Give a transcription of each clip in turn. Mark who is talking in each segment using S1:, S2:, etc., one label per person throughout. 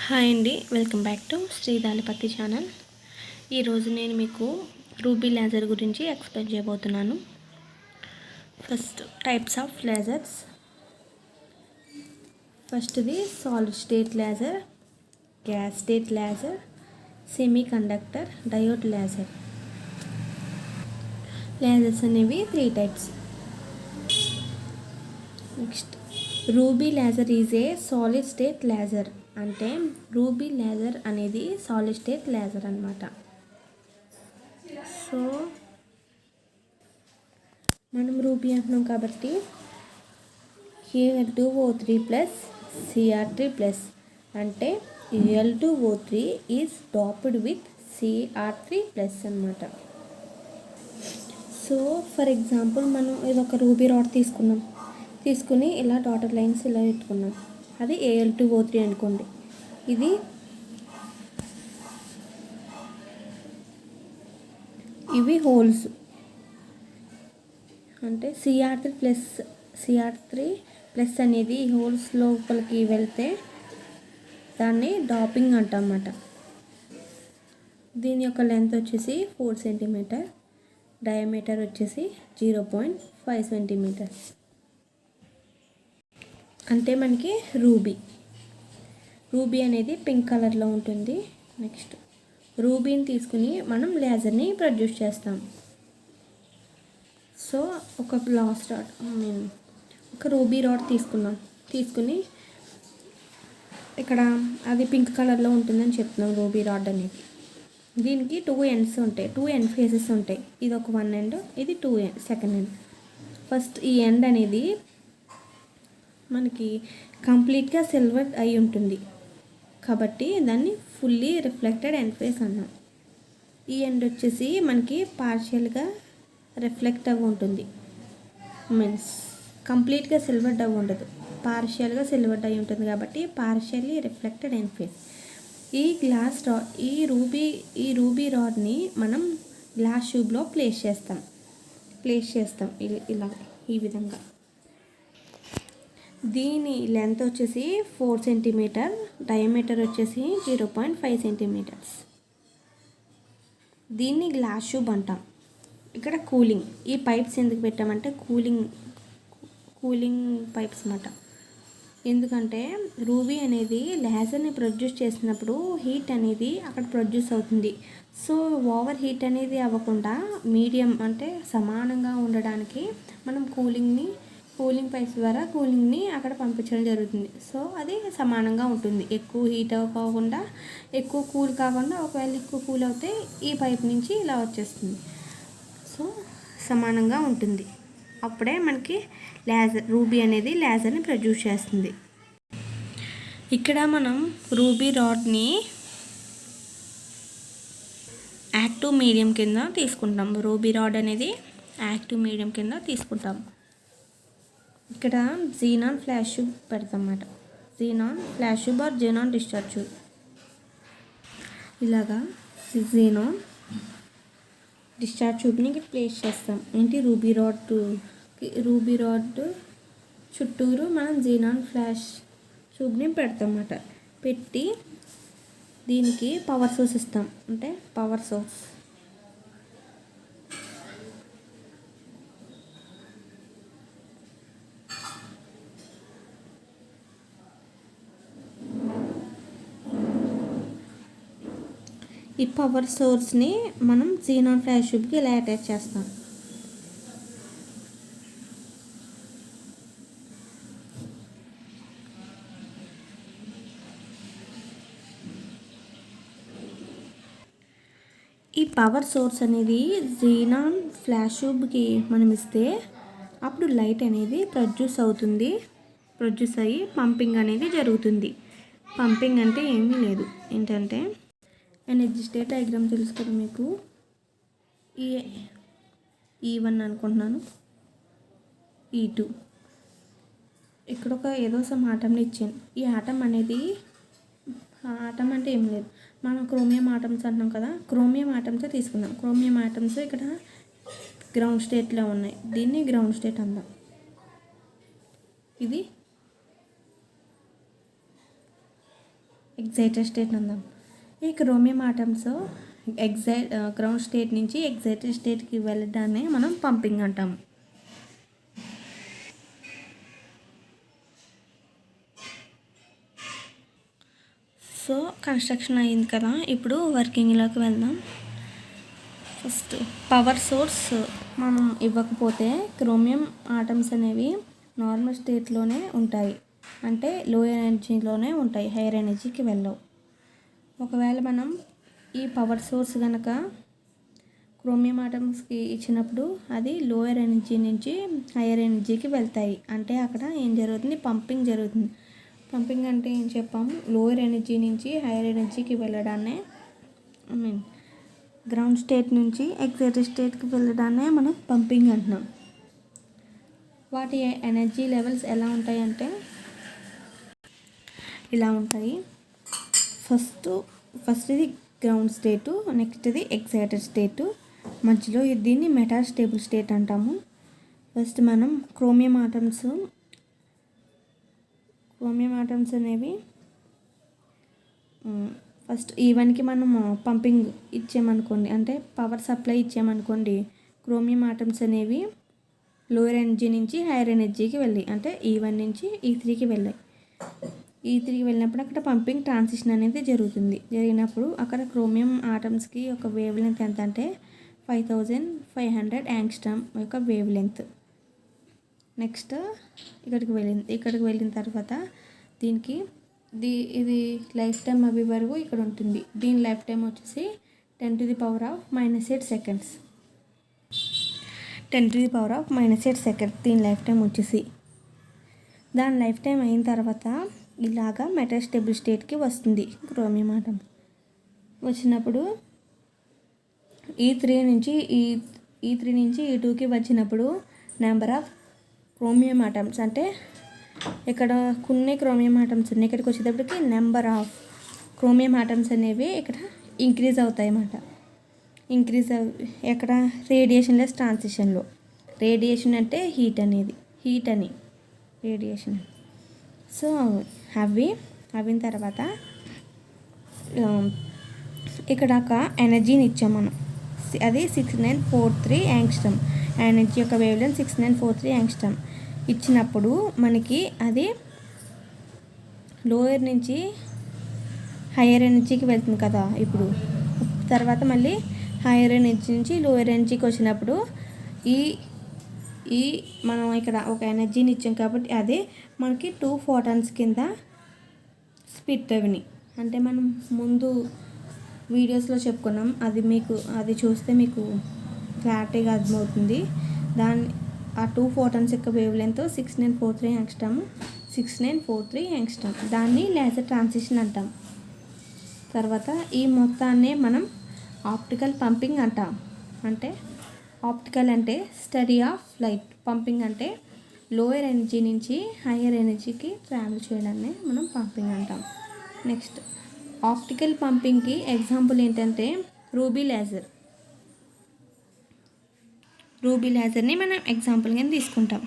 S1: Hi అండి, welcome back to Shri Dalipatti channel. ఈరోజు నేను మీకు రూబీ లేజర్ గురించి ఎక్స్ప్లెయిన్ చేయబోతున్నాను. First types of lasers. ఫస్ట్ది solid state laser, gas state laser, semiconductor, diode laser. Lasers అనేవి 3 types. Next ruby laser is a solid state laser. అంటే ruby laser అనేది solid state laser అన్నమాట. So మనం ruby అంటున్నాం కాబట్టి Al2O3 plus Cr3 plus అంటే Al2O3 is doped with Cr3 plus అన్నమాట. So for example మనం ఇదొక రూబీ రాడ్ తీసుకుని ఇలా డాటెడ్ లైన్స్ ఇలా పెట్టుకున్నాం. అది Al2O3 అనుకోండి. ఇవి హోల్స్ అంటే Cr3 ప్లస్ అనేది ఈ హోల్స్ లోపలికి వెళ్తే దాన్ని డాపింగ్ అంటామన్నమాట. దీని యొక్క లెంత్ వచ్చేసి 4 సెంటీమీటర్, డయామీటర్ వచ్చేసి 0.5 సెంటీమీటర్స్. అంటే మనకి రూబీ అనేది పింక్ కలర్లో ఉంటుంది. నెక్స్ట్ రూబీని తీసుకుని మనం లేజర్ని ప్రొడ్యూస్ చేస్తాం. సో ఒక రూబీ రాడ్ తీసుకుని ఇక్కడ అది పింక్ కలర్లో ఉంటుందని చెప్తున్నాం. రూబీ రాడ్ అనేది దీనికి 2 ends ఉంటాయి, 2 end ఫేసెస్ ఉంటాయి. ఇది ఒక 1 end, ఇది 2 సెకండ్ ఎండ్. ఫస్ట్ ఈ ఎండ్ అనేది మనకి కంప్లీట్గా సిల్వర్ అయి ఉంటుంది కాబట్టి దాన్ని ఫుల్లీ రిఫ్లెక్టెడ్ ఎండ్ ఫేస్ అన్నాం. ఈ ఎండ్ వచ్చేసి మనకి పార్షియల్గా రిఫ్లెక్ట్ అవ్వి ఉంటుంది. మీన్స్ కంప్లీట్గా సిల్వర్డ్ అవ్వి ఉండదు, పార్షియల్గా సిల్వర్డ్ అయి ఉంటుంది కాబట్టి పార్షియల్లీ రిఫ్లెక్టెడ్ ఎండ్ ఫేస్. ఈ రూబీ రాడ్ని మనం గ్లాస్ ట్యూబ్లో ప్లేస్ చేస్తాం ఇలా ఈ విధంగా. దీని లెంత్ వచ్చేసి 4 సెంటీమీటర్, డయామీటర్ వచ్చేసి 0.5 సెంటీమీటర్స్. దీన్ని గ్లాస్ ట్యూబ్ అంటాం. ఇక్కడ కూలింగ్ ఈ పైప్స్ ఎందుకు పెట్టామంటే కూలింగ్ పైప్స్ అన్నమాట. ఎందుకంటే రూబీ అనేది లేజర్ని ప్రొడ్యూస్ చేసినప్పుడు హీట్ అనేది అక్కడ ప్రొడ్యూస్ అవుతుంది. సో ఓవర్ హీట్ అనేది అవ్వకుండా మీడియం అంటే సమానంగా ఉండడానికి మనం కూలింగ్ పైప్స్ ద్వారా కూలింగ్ని అక్కడ పంపించడం జరుగుతుంది. సో అది సమానంగా ఉంటుంది, ఎక్కువ హీట్ అవ్వకుండా ఎక్కువ కూల్ కాకుండా. ఒకవేళ ఎక్కువ కూల్ అవుతే ఈ పైప్ నుంచి ఇలా వచ్చేస్తుంది. సో సమానంగా ఉంటుంది. అప్పుడే మనకి రూబీ అనేది లేజర్ని ప్రొడ్యూస్ చేస్తుంది. ఇక్కడ మనం రూబీ రాడ్ని యాక్టివ్ మీడియం కింద తీసుకుంటాం. రూబీ రాడ్ అనేది యాక్టివ్ మీడియం కింద తీసుకుంటాం. ఇక్కడ జీనాన్ ఫ్లాష్ ట్యూబ్ పెడతాం అన్నమాట. Xenon flash tube or xenon discharge tube. ఇలాగా జీనాన్ డిశ్చార్జ్ ట్యూబ్ని ప్లేస్ చేస్తాం. రూబీ రాడ్ చుట్టూరు మనం జీనాన్ ఫ్లాష్ ట్యూబ్ని పెడతాం అన్నమాట. పెట్టి దీనికి పవర్ సోర్స్ ఇస్తాం. అంటే పవర్ సోర్స్ ఈ పవర్ సోర్స్ని మనం జీనాన్ ఫ్లాష్ ట్యూబ్కి ఇలా అటాచ్ చేస్తాం. ఈ పవర్ సోర్స్ అనేది జీనాన్ ఫ్లాష్ ట్యూబ్కి మనం ఇస్తే అప్పుడు లైట్ అనేది ప్రొడ్యూస్ అయ్యి పంపింగ్ అనేది జరుగుతుంది. పంపింగ్ అంటే ఏమీ లేదు, ఏంటంటే ఎనర్జీ స్టేట్ డయాగ్రామ్ తెలుసు కదా మీకు. E1 అనుకుంటున్నాను, E2. ఇక్కడ ఏదో సమ్ ఆటంని ఇచ్చాను. ఈ ఆటం అంటే ఏం లేదు, మనం క్రోమియం ఆటమ్స్ అంటున్నాం కదా, క్రోమియం ఆటమ్సే తీసుకుందాం. క్రోమియం ఆటమ్స్ ఇక్కడ గ్రౌండ్ స్టేట్లో ఉన్నాయి. దీన్ని గ్రౌండ్ స్టేట్ అందాం. ఇది ఎగ్జైటెడ్ స్టేట్ ఉందాం. ఈ క్రోమియం ఆటమ్స్ గ్రౌండ్ స్టేట్ నుంచి ఎగ్జైటెడ్ స్టేట్కి వెళ్ళడాన్ని మనం పంపింగ్ అంటాం. సో కన్స్ట్రక్షన్ అయింది కదా, ఇప్పుడు వర్కింగ్లోకి వెళ్దాం. ఫస్ట్ పవర్ సోర్స్ మనం ఇవ్వకపోతే క్రోమియం ఆటమ్స్ అనేవి నార్మల్ స్టేట్లోనే ఉంటాయి, అంటే లో ఎనర్జీలోనే ఉంటాయి, హైయర్ ఎనర్జీకి వెళ్ళవు. ఒకవేళ మనం ఈ పవర్ సోర్స్ కనుక క్రోమియం ఆటమ్స్కి ఇచ్చినప్పుడు అది లోయర్ ఎనర్జీ నుంచి హైయర్ ఎనర్జీకి వెళ్తాయి. అంటే అక్కడ ఏం జరుగుతుంది, పంపింగ్ జరుగుతుంది. పంపింగ్ అంటే ఏం చెప్పాము, లోయర్ ఎనర్జీ నుంచి హైయర్ ఎనర్జీకి వెళ్ళడాన్నే గ్రౌండ్ స్టేట్ నుంచి ఎగ్జైటెడ్ స్టేట్కి వెళ్ళడాన్నే మనం పంపింగ్ అంటున్నాం. వాటి ఎనర్జీ లెవెల్స్ ఎలా ఉంటాయి అంటే ఇలా ఉంటాయి. ఫస్ట్ ఇది గ్రౌండ్ స్టేటు, నెక్స్ట్ ఇది ఎగ్జైటెడ్ స్టేటు, మధ్యలో దీన్ని మెటాస్టేబుల్ స్టేట్ అంటాము. ఫస్ట్ మనం క్రోమియం ఆటమ్స్ అనేవి ఫస్ట్ ఈవెన్కి మనం పంపింగ్ ఇచ్చామనుకోండి, అంటే పవర్ సప్లై ఇచ్చామనుకోండి, క్రోమియం ఆటమ్స్ అనేవి లోయర్ ఎనర్జీ నుంచి హైయర్ ఎనర్జీకి వెళ్ళి, అంటే E1 నుంచి E3కి వెళ్ళాయి. E3కి వెళ్ళినప్పుడు అక్కడ పంపింగ్ ట్రాన్సిషన్ అనేది జరిగినప్పుడు అక్కడ క్రోమియం ఆటమ్స్కి ఒక వేవ్ లెంత్ ఎంత అంటే 5500 యాంగ్స్ట్రామ్ యొక్క వేవ్ లెంత్. నెక్స్ట్ ఇక్కడికి వెళ్ళిన తర్వాత దీనికి ఇది లైఫ్ టైం అవి వరకు ఇక్కడ ఉంటుంది. దీని లైఫ్ టైం వచ్చేసి 10⁻⁻8 సెకండ్స్. 10⁻⁻8 సెకండ్స్ దీని లైఫ్ టైం వచ్చేసి. దాని లైఫ్ టైం అయిన తర్వాత ఇలాగా మెటాస్టేబుల్ స్టేట్కి వస్తుంది క్రోమియం ఆటమ్. వచ్చినప్పుడు E3 నుంచి E2కి వచ్చినప్పుడు నెంబర్ ఆఫ్ క్రోమియం ఆటమ్స్, అంటే ఇక్కడ కొన్ని క్రోమియం ఆటమ్స్ ఉన్నాయి, ఇక్కడికి వచ్చేటప్పటికి నెంబర్ ఆఫ్ క్రోమియం ఆటమ్స్ అనేవి ఇక్కడ ఇంక్రీజ్ అవుతాయి అన్నమాట. ఎక్కడ రేడియేషన్లెస్ ట్రాన్సిషన్లో. రేడియేషన్ అంటే హీట్ అని రేడియేషన్. సో అయిన తర్వాత ఇక్కడ ఒక ఎనర్జీని ఇచ్చాం మనం, అది 6943 యాంగ్స్ట్రామ్. ఎనర్జీ యొక్క వేవ్ లెంత్ 6943 యాంగ్స్ట్రామ్ ఇచ్చినప్పుడు మనకి అది లోయర్ నుంచి హైయర్ ఎనర్జీకి వెళ్తుంది కదా. ఇప్పుడు తర్వాత మళ్ళీ హైయర్ ఎనర్జీ నుంచి లోయర్ ఎనర్జీకి వచ్చినప్పుడు ఈ మనం ఇక్కడ ఒక ఎనర్జీని ఇచ్చాం కాబట్టి అదే మనకి 2 ఫోటాన్స్ కింద స్ప్లిట్ అవిని. అంటే మనం ముందు వీడియోస్లో చెప్పుకున్నాం, అది చూస్తే మీకు క్లారిటీగా అర్థమవుతుంది. ఆ 2 ఫోటాన్స్ యొక్క వేవ్ లెంత్ 6943 యాంగ్స్ట్రామ్. దాన్ని లేజర్ ట్రాన్సిషన్ అంటాం. తర్వాత ఈ మొత్తాన్నే మనం ఆప్టికల్ పంపింగ్ అంటాం. అంటే ఆప్టికల్ అంటే స్టడీ ఆఫ్ లైట్, పంపింగ్ అంటే లోయర్ ఎనర్జీ నుంచి హైయర్ ఎనర్జీకి ట్రావెల్ చేయడాన్ని మనం పంపింగ్ అంటాం. నెక్స్ట్ ఆప్టికల్ పంపింగ్కి ఎగ్జాంపుల్ ఏంటంటే రూబీ లేజర్ని మనం ఎగ్జాంపుల్గా తీసుకుంటాం.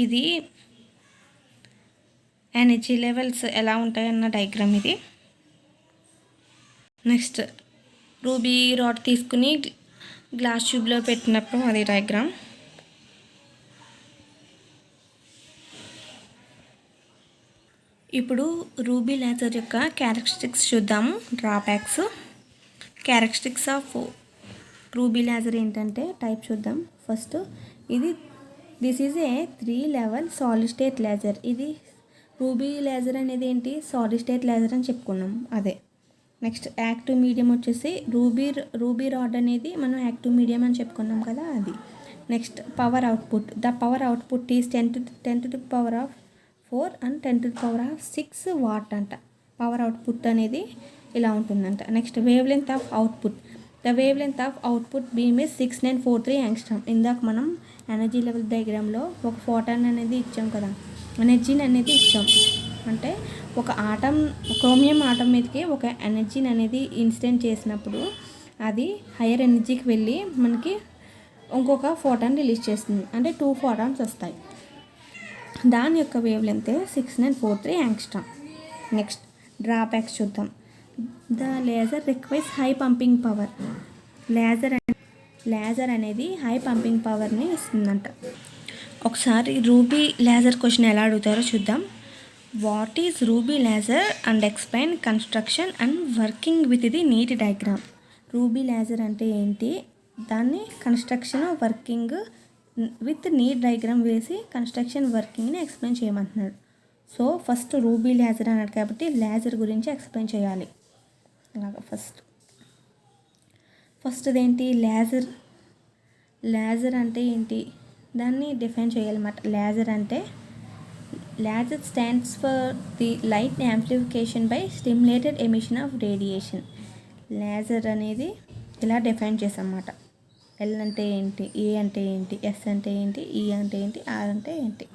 S1: ఇది ఎనర్జీ లెవెల్స్ ఎలా ఉంటాయన్న డయాగ్రామ్ ఇది. నెక్స్ట్ రూబీ రాడ్ తీసుకుని గ్లాస్ ట్యూబ్లో పెట్టినప్పుడు అది డయాగ్రామ్. ఇప్పుడు రూబీ లేజర్ యొక్క క్యారెక్టరిస్టిక్స్ చూద్దాము. Drawbacks. Characteristics of ruby laser ఏంటంటే టైప్ చూద్దాం. First this is a 3 level solid state laser. ఇది రూబీ లేజర్ అనేది ఏంటి, సాలిడ్ స్టేట్ లేజర్ అని చెప్పుకున్నాం అదే. నెక్స్ట్ యాక్టివ్ మీడియం వచ్చేసి రూబీ రాడ్ అనేది మనం యాక్టివ్ మీడియం అని చెప్పుకున్నాం కదా అది. Next power output. The power output is 10⁻⁴ and 10⁻�6 what అంట. పవర్ అవుట్పుట్ అనేది ఇలా ఉంటుందంట. Next wave length of output. The wave length of output beam is 6943 angstrom. ఇందాక మనం ఎనర్జీ లెవెల్ డయాగ్రామ్లో ఒక ఫోటాన్ అనేది ఇచ్చాం కదా, ఎనర్జీని అనేది ఇచ్చాం. అంటే ఒక క్రోమియం ఆటమ్ మీదకి ఒక ఎనర్జీని అనేది ఇన్సిడెంట్ చేసినప్పుడు అది హైయర్ ఎనర్జీకి వెళ్ళి మనకి ఇంకొక ఫోటాన్ రిలీజ్ చేస్తుంది, అంటే 2 ఫోటాన్స్ వస్తాయి. దాని యొక్క wavelength 6943 angstrom. Next drawbacks చూద్దాం. The laser requires high pumping power. Laser అనేది హై పంపింగ్ పవర్ని ఇస్తుందంట. ఒకసారి రూబీ లేజర్ క్వశ్చన్ ఎలా అడుగుతారో చూద్దాం. What is ruby laser and explain construction and working with the neat diagram. Ruby laser అంటే ఏంటి, దాన్ని construction working with neat diagram వేసి కన్స్ట్రక్షన్ వర్కింగ్ని ఎక్స్ప్లెయిన్ చేయమంటున్నాడు. సో ఫస్ట్ రూబీ లేజర్ అన్నాడు కాబట్టి లేజర్ గురించి ఎక్స్ప్లెయిన్ చేయాలి. అలాగా ఫస్ట్ది ఏంటి, లేజర్ అంటే ఏంటి దాన్ని డిఫైన్ చేయాలన్నమాట. Laser stands for the light amplification by stimulated emission of radiation. Laser అనేది ఇలా డిఫైన్ చేసామన్నమాట. ఎల్ అంటే ఏంటి, ఏ అంటే ఏంటి, ఎస్ అంటే ఏంటి, ఈ అంటే ఏంటి, ఆర్ అంటే ఏంటి.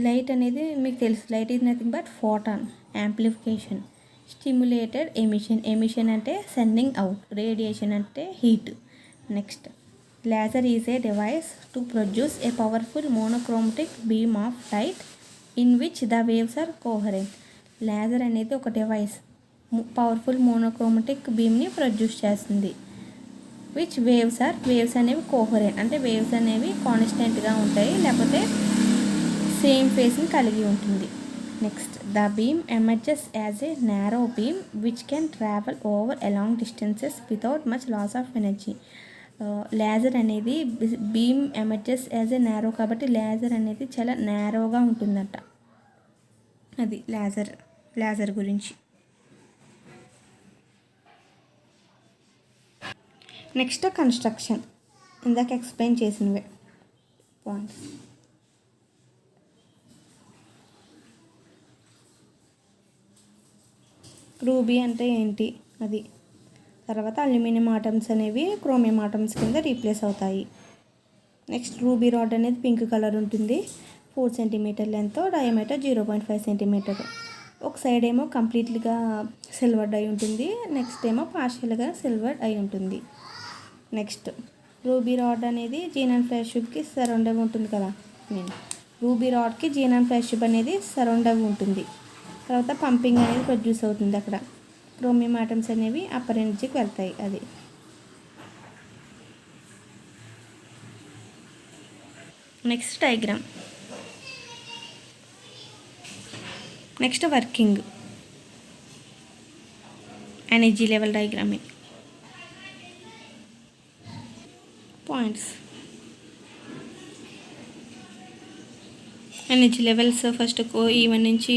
S1: లైట్ అనేది మీకు తెలుసు, light is nothing but photon. Amplification, stimulated emission అంటే సెండింగ్ అవుట్, రేడియేషన్ అంటే heat. Next laser is a device to produce a powerful monochromatic beam of light in which the waves are coherent. Laser అనేది ఒక device powerful monochromatic బీమ్ని produce చేస్తుంది. Which waves అనేవి coherent అంటే waves అనేవి కాన్స్టెంట్గా ఉంటాయి, లేకపోతే సేమ్ ఫేస్ని కలిగి ఉంటుంది. Next the beam emerges as a narrow beam which can travel over along distances without much loss of energy. Laser అనేది beam emerges as a narrow కాబట్టి లేజర్ అనేది చాలా నారోగా ఉంటుందంట. అది లేజర్ గురించి. నెక్స్ట్ కన్స్ట్రక్షన్, ఇందాక ఎక్స్ప్లెయిన్ చేసినవే పాయింట్స్. రూబీ అంటే ఏంటి అది. తర్వాత అల్యూమినియం ఆటమ్స్ అనేవి క్రోమియం ఆటమ్స్ కింద రీప్లేస్ అవుతాయి. నెక్స్ట్ రూబీ రాడ్ అనేది పింక్ కలర్ ఉంటుంది, 4 సెంటీమీటర్ లెంత్, డయామీటర్ 0.5 సెంటీమీటర్. ఒక సైడ్ ఏమో కంప్లీట్లీగా సిల్వర్డ్ అయి ఉంటుంది, నెక్స్ట్ ఏమో పార్షియల్గా సిల్వర్డ్ అయి ఉంటుంది. నెక్స్ట్ రూబీ రాడ్ అనేది జీన్ అండ్ ఫ్లాష్ ట్యూబ్కి సరౌండ్ అవి ఉంటుంది కదా, రూబీ రాడ్కి జీన్ అండ్ ఫ్లాష్ ట్యూబ్ అనేది సరౌండ్ అవి ఉంటుంది. తర్వాత పంపింగ్ అనేది ప్రొడ్యూస్ అవుతుంది. అక్కడ క్రోమియం ఆటమ్స్ అనేవి అప్పర్ ఎనర్జీకి వెళ్తాయి. అది next diagram. Next working energy level diagram. Points, energy levels first E1 నుంచి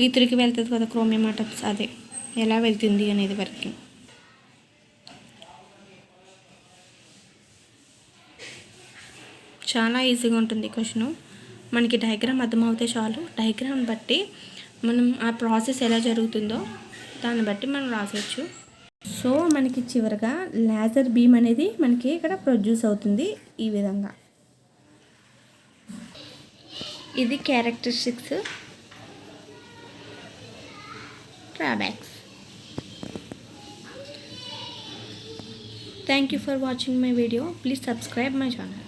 S1: E3కి వెళ్తుంది కదా క్రోమియం ఆటమ్స్, అదే ఎలా వెళ్తుంది అనేది వర్కింగ్. చాలా ఈజీగా ఉంటుంది క్వశ్చను. మనకి డయాగ్రామ్ అర్థమవుతే చాలు. డయాగ్రామ్ బట్టి మనం ఆ ప్రాసెస్ ఎలా జరుగుతుందో దాన్ని బట్టి మనం రాసేయచ్చు. సో మనకి చివరిగా లేజర్ బీమ్ అనేది మనకి ఇక్కడ ప్రొడ్యూస్ అవుతుంది ఈ విధంగా. ఇది characteristics, drawbacks. Thank you for watching my video. Please subscribe my channel.